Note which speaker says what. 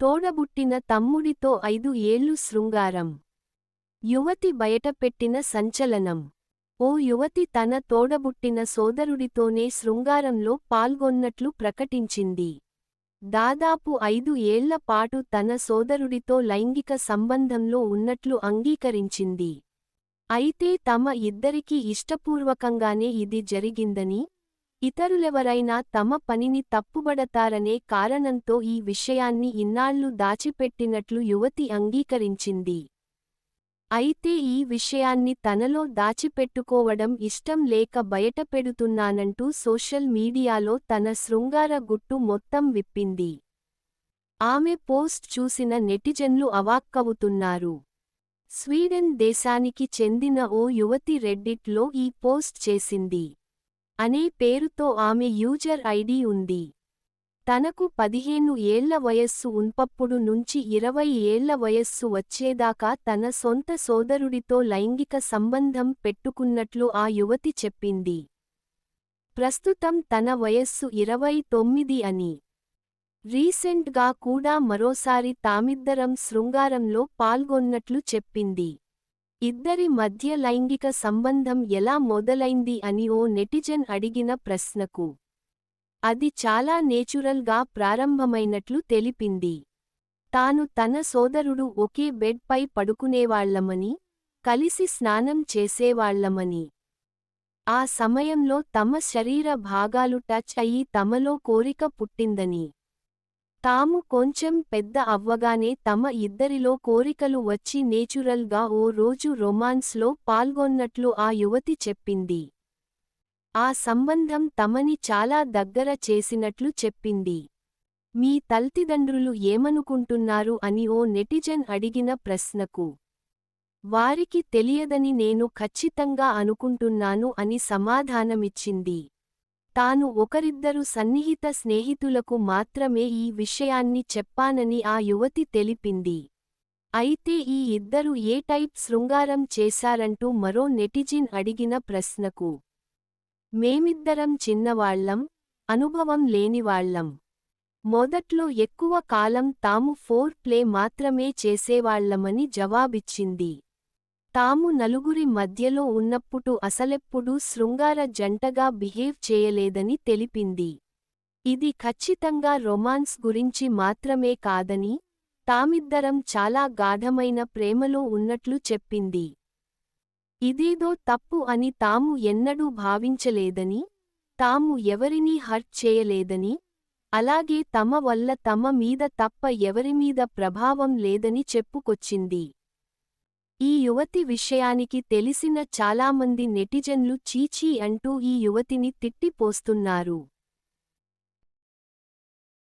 Speaker 1: తోడబుట్టిన తమ్ముడితో 5 ఏళ్లు శృంగారం. యువతి బయటపెట్టిన సంచలనం. ఓ యువతి తన తోడబుట్టిన సోదరుడితోనే శృంగారంలో పాల్గొన్నట్లు ప్రకటించింది. దాదాపు 5 ఏళ్ల పాటు తన సోదరుడితో లైంగిక సంబంధంలో ఉన్నట్లు అంగీకరించింది. అయితే తమ ఇద్దరికీ ఇష్టపూర్వకంగానే ఇది జరిగిందని, ఇతరులెవరైనా తమ పనిని తప్పుబడతారనే కారణంతో ఈ విషయాన్ని ఇన్నాళ్లు దాచిపెట్టినట్లు యువతి అంగీకరించింది. అయితే ఈ విషయాన్ని తనలో దాచిపెట్టుకోవడం ఇష్టం లేక బయటపెడుతున్నానంటూ సోషల్ మీడియాలో తన శృంగార గుట్టు మొత్తం విప్పింది. ఆమె పోస్ట్ చూసిన నెటిజన్లు అవాక్కవుతున్నారు. స్వీడన్ దేశానికి చెందిన ఓ యువతి రెడ్డిట్లో ఈ పోస్ట్ చేసింది. అనే పేరుతో ఆమె యూజర్ ఐడి ఉంది. తనకు 15 ఏళ్ల వయస్సు ఉన్నప్పుడు నుంచి 20 ఏళ్ల వయస్సు వచ్చేదాకా తన సొంత సోదరుడితో లైంగిక సంబంధం పెట్టుకున్నట్లు ఆ యువతి చెప్పింది. ప్రస్తుతం తన వయస్సు 29 అని. రీసెంట్గా కూడా మరోసారి తామిద్దరం శృంగారంలో పాల్గొన్నట్లు చెప్పింది. ఇద్దరి మధ్య లైంగిక సంబంధం ఎలా మొదలైంది అని ఓ నెటిజన్ అడిగిన ప్రశ్నకు అది చాలా నేచురల్గా ప్రారంభమైనట్లు తెలిపింది. తాను తన సోదరుడు ఒకే బెడ్ పై పడుకునేవాళ్లమని, కలిసి స్నానం చేసేవాళ్లమని, ఆ సమయంలో తమ శరీర భాగాలు టచ్ అయ్యి తమలో కోరిక పుట్టిందని, తాము కొంచెం పెద్ద అవ్వగానే తమ ఇద్దరిలో కోరికలు వచ్చి నేచురల్గా ఓ రోజు రొమాన్స్లో పాల్గొన్నట్లు ఆ యువతి చెప్పింది. ఆ సంబంధం తమని చాలా దగ్గర చేసినట్లు చెప్పింది. మీ తల్లిదండ్రులు ఏమనుకుంటున్నారు అని ఓ నెటిజన్ అడిగిన ప్రశ్నకు వారికి తెలియదని నేను ఖచ్చితంగా అనుకుంటున్నాను అని సమాధానమిచ్చింది. తాను ఒకరిద్దరు సన్నిహిత స్నేహితులకు మాత్రమే ఈ విషయాన్ని చెప్పానని ఆ యువతి తెలిపింది. అయితే ఈ ఇద్దరు ఏ టైప్ శృంగారం చేశారంటూ మరో నెటిజన్ అడిగిన ప్రశ్నకు మేమిద్దరం చిన్నవాళ్లం, అనుభవం లేనివాళ్లం. మొదట్లో ఎక్కువ కాలం తాము ఫోర్ ప్లే మాత్రమే చేసేవాళ్లమని జవాబిచ్చింది. తాము నలుగురి మధ్యలో ఉన్నప్పుడు అసలెప్పుడూ శృంగార జంటగా బిహేవ్ చేయలేదని తెలిపింది. ఇది ఖచ్చితంగా రొమాన్స్ గురించి మాత్రమే కాదని, తామిద్దరం చాలా గాఢమైన ప్రేమలో ఉన్నట్లు చెప్పింది. ఇదేదో తప్పు అని తాము ఎన్నడూ భావించలేదని, తాము ఎవరినీ హర్ట్ చేయలేదని, అలాగే తమ వల్ల తమ మీద తప్ప ఎవరిమీద ప్రభావం లేదని చెప్పుకొచ్చింది. ఈ యువతి విషయానికి తెలిసిన చాలామంది నెటిజన్లు చీచీ అంటూ ఈ యువతిని తిట్టిపోస్తున్నారు.